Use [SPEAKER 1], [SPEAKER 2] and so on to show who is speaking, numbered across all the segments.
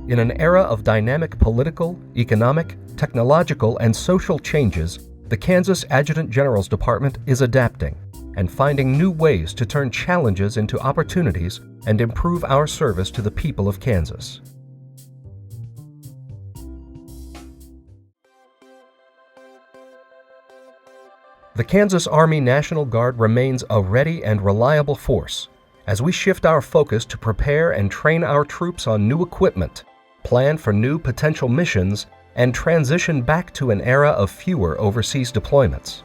[SPEAKER 1] In an era of dynamic political, economic, technological, and social changes, the Kansas Adjutant General's Department is adapting and finding new ways to turn challenges into opportunities and improve our service to the people of Kansas. The Kansas Army National Guard remains a ready and reliable force as we shift our focus to prepare and train our troops on new equipment, plan for new potential missions, and transition back to an era of fewer overseas deployments.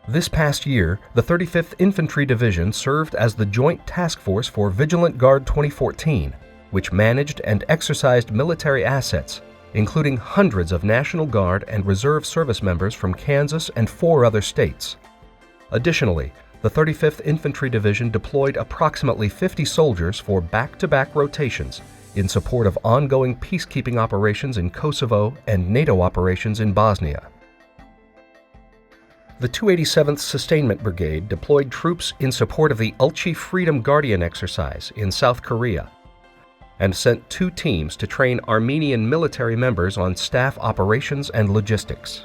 [SPEAKER 1] This past year, the 35th Infantry Division served as the Joint Task Force for Vigilant Guard 2014, which managed and exercised military assets, including hundreds of National Guard and Reserve service members from Kansas and 4 other states. Additionally, the 35th Infantry Division deployed approximately 50 soldiers for back-to-back rotations in support of ongoing peacekeeping operations in Kosovo and NATO operations in Bosnia. The 287th Sustainment Brigade deployed troops in support of the Ulchi Freedom Guardian exercise in South Korea and sent 2 teams to train Armenian military members on staff operations and logistics.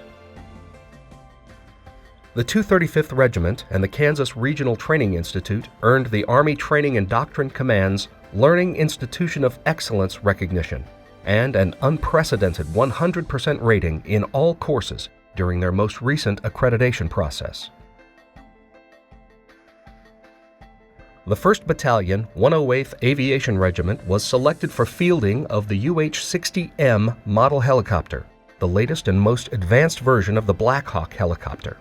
[SPEAKER 1] The 235th Regiment and the Kansas Regional Training Institute earned the Army Training and Doctrine Command's Learning Institution of Excellence recognition and an unprecedented 100% rating in all courses during their most recent accreditation process. The 1st Battalion, 108th Aviation Regiment was selected for fielding of the UH-60M model helicopter, the latest and most advanced version of the Black Hawk helicopter.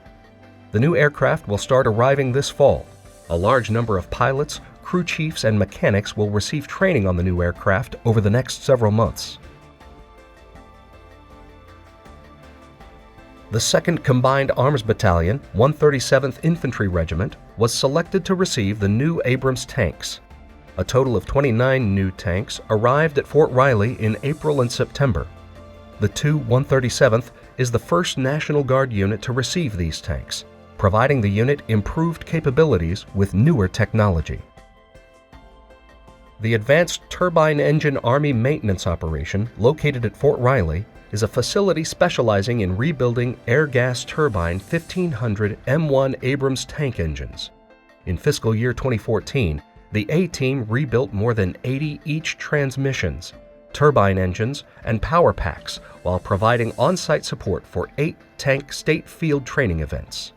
[SPEAKER 1] The new aircraft will start arriving this fall. A large number of pilots, crew chiefs, and mechanics will receive training on the new aircraft over the next several months. The 2nd Combined Arms Battalion, 137th Infantry Regiment, was selected to receive the new Abrams tanks. A total of 29 new tanks arrived at Fort Riley in April and September. The 137th is the first National Guard unit to receive these tanks, providing the unit improved capabilities with newer technology. The Advanced Turbine Engine Army Maintenance Operation, located at Fort Riley, is a facility specializing in rebuilding air-gas turbine 1500 M1 Abrams tank engines. In fiscal year 2014, the A-Team rebuilt more than 80 each transmissions, turbine engines, and power packs while providing on-site support for 8 tank state field training events.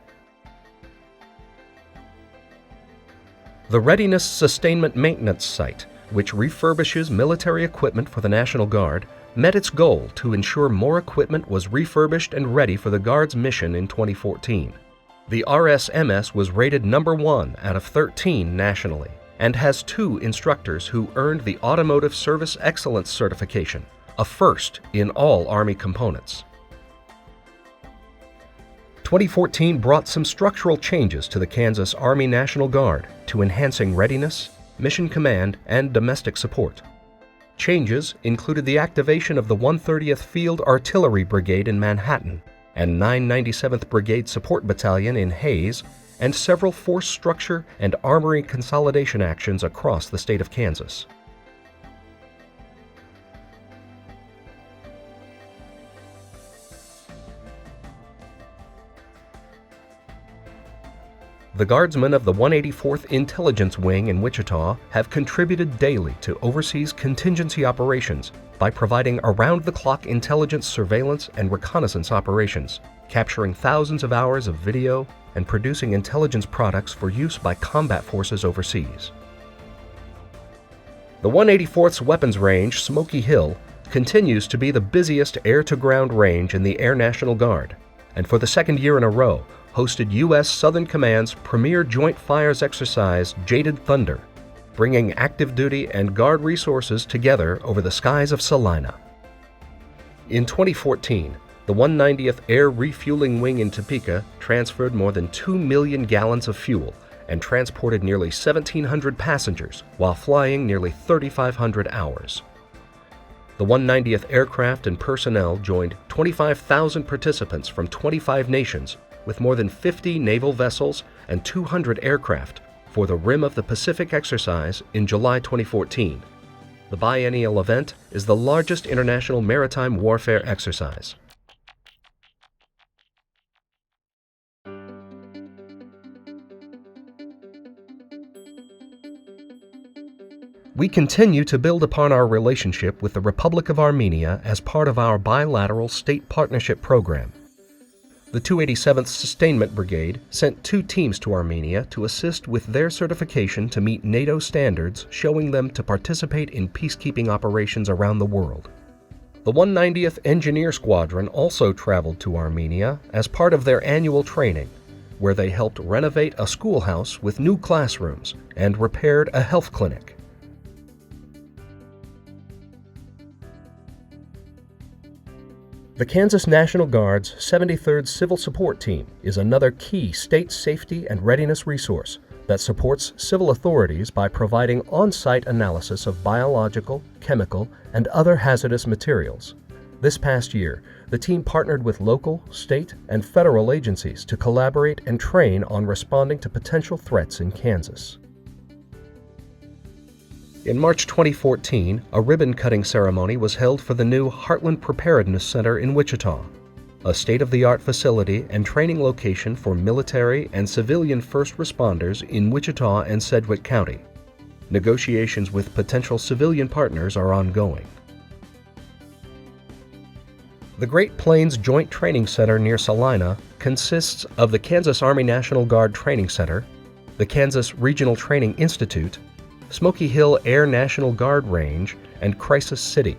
[SPEAKER 1] The Readiness Sustainment Maintenance Site, which refurbishes military equipment for the National Guard, met its goal to ensure more equipment was refurbished and ready for the Guard's mission in 2014. The RSMS was rated number 1 out of 13 nationally and has 2 instructors who earned the Automotive Service Excellence certification, a first in all Army components. 2014 brought some structural changes to the Kansas Army National Guard to enhancing readiness, mission command, and domestic support. Changes included the activation of the 130th Field Artillery Brigade in Manhattan and 997th Brigade Support Battalion in Hayes, and several force structure and armory consolidation actions across the state of Kansas. The Guardsmen of the 184th Intelligence Wing in Wichita have contributed daily to overseas contingency operations by providing around-the-clock intelligence surveillance and reconnaissance operations, capturing thousands of hours of video and producing intelligence products for use by combat forces overseas. The 184th's weapons range, Smoky Hill, continues to be the busiest air-to-ground range in the Air National Guard, and for the 2nd year in a row, hosted U.S. Southern Command's premier joint fires exercise, Jaded Thunder, bringing active duty and Guard resources together over the skies of Salina. In 2014, the 190th Air Refueling Wing in Topeka transferred more than 2 million gallons of fuel and transported nearly 1,700 passengers while flying nearly 3,500 hours. The 190th Aircraft and personnel joined 25,000 participants from 25 nations with more than 50 naval vessels and 200 aircraft for the Rim of the Pacific exercise in July 2014. The biennial event is the largest international maritime warfare exercise. We continue to build upon our relationship with the Republic of Armenia as part of our bilateral state partnership program. The 287th Sustainment Brigade sent 2 teams to Armenia to assist with their certification to meet NATO standards, showing them to participate in peacekeeping operations around the world. The 190th Engineer Squadron also traveled to Armenia as part of their annual training, where they helped renovate a schoolhouse with new classrooms and repaired a health clinic. The Kansas National Guard's 73rd Civil Support Team is another key state safety and readiness resource that supports civil authorities by providing on-site analysis of biological, chemical, and other hazardous materials. This past year, the team partnered with local, state, and federal agencies to collaborate and train on responding to potential threats in Kansas. In March 2014, a ribbon-cutting ceremony was held for the new Heartland Preparedness Center in Wichita, a state-of-the-art facility and training location for military and civilian first responders in Wichita and Sedgwick County. Negotiations with potential civilian partners are ongoing. The Great Plains Joint Training Center near Salina consists of the Kansas Army National Guard Training Center, the Kansas Regional Training Institute, Smoky Hill Air National Guard Range, and Crisis City.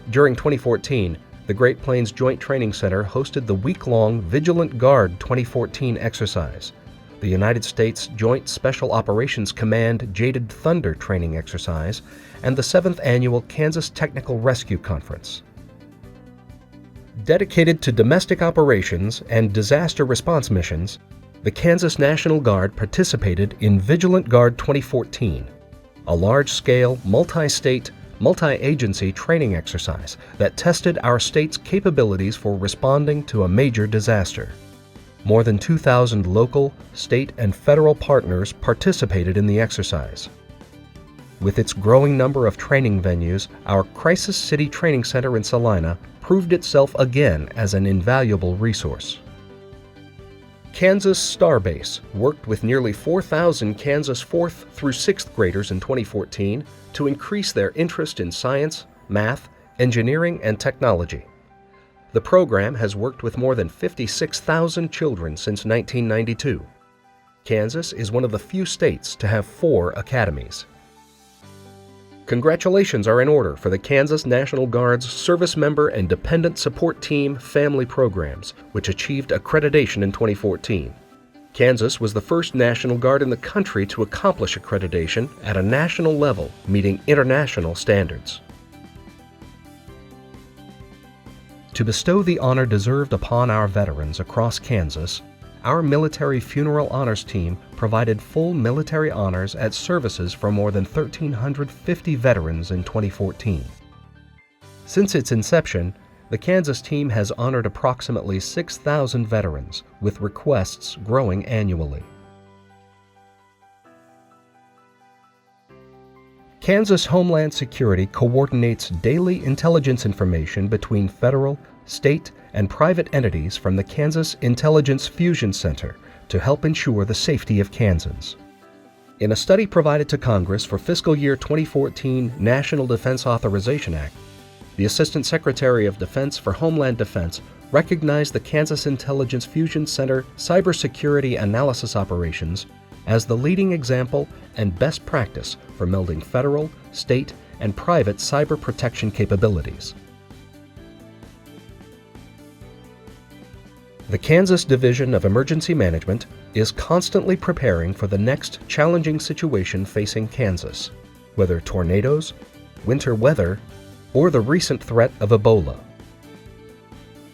[SPEAKER 1] During 2014, the Great Plains Joint Training Center hosted the week-long Vigilant Guard 2014 exercise, the United States Joint Special Operations Command Jaded Thunder training exercise, and the 7th Annual Kansas Technical Rescue Conference. Dedicated to domestic operations and disaster response missions, the Kansas National Guard participated in Vigilant Guard 2014, a large-scale, multi-state, multi-agency training exercise that tested our state's capabilities for responding to a major disaster. More than 2,000 local, state, and federal partners participated in the exercise. With its growing number of training venues, our Crisis City Training Center in Salina proved itself again as an invaluable resource. Kansas Starbase worked with nearly 4,000 Kansas 4th through 6th graders in 2014 to increase their interest in science, math, engineering, and technology. The program has worked with more than 56,000 children since 1992. Kansas is one of the few states to have 4 academies. Congratulations are in order for the Kansas National Guard's Service Member and Dependent Support Team Family Programs, which achieved accreditation in 2014. Kansas was the first National Guard in the country to accomplish accreditation at a national level, meeting international standards. To bestow the honor deserved upon our veterans across Kansas, our Military Funeral Honors Team provided full military honors at services for more than 1,350 veterans in 2014. Since its inception, the Kansas team has honored approximately 6,000 veterans, with requests growing annually. Kansas Homeland Security coordinates daily intelligence information between federal, state, and private entities from the Kansas Intelligence Fusion Center to help ensure the safety of Kansans. In a study provided to Congress for fiscal year 2014 National Defense Authorization Act, the Assistant Secretary of Defense for Homeland Defense recognized the Kansas Intelligence Fusion Center cybersecurity analysis operations as the leading example and best practice for melding federal, state, and private cyber protection capabilities. The Kansas Division of Emergency Management is constantly preparing for the next challenging situation facing Kansas, whether tornadoes, winter weather, or the recent threat of Ebola.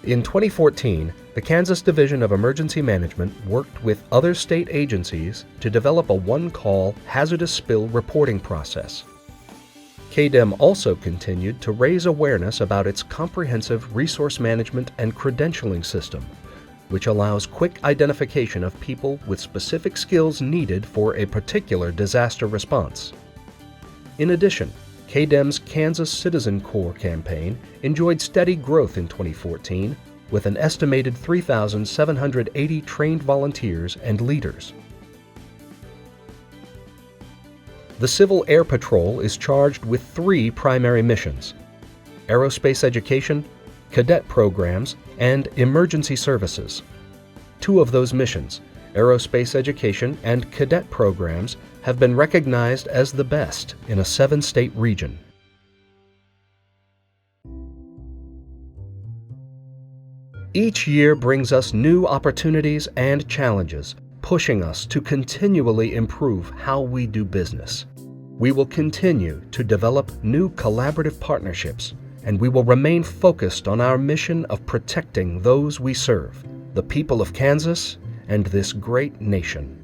[SPEAKER 1] In 2014, the Kansas Division of Emergency Management worked with other state agencies to develop a one-call hazardous spill reporting process. KDEM also continued to raise awareness about its comprehensive resource management and credentialing system, which allows quick identification of people with specific skills needed for a particular disaster response. In addition, KDEM's Kansas Citizen Corps campaign enjoyed steady growth in 2014, with an estimated 3,780 trained volunteers and leaders. The Civil Air Patrol is charged with 3 primary missions: aerospace education, cadet programs, and emergency services. 2 of those missions, aerospace education and cadet programs, have been recognized as the best in a 7-state region. Each year brings us new opportunities and challenges, pushing us to continually improve how we do business. We will continue to develop new collaborative partnerships, and we will remain focused on our mission of protecting those we serve, the people of Kansas and this great nation.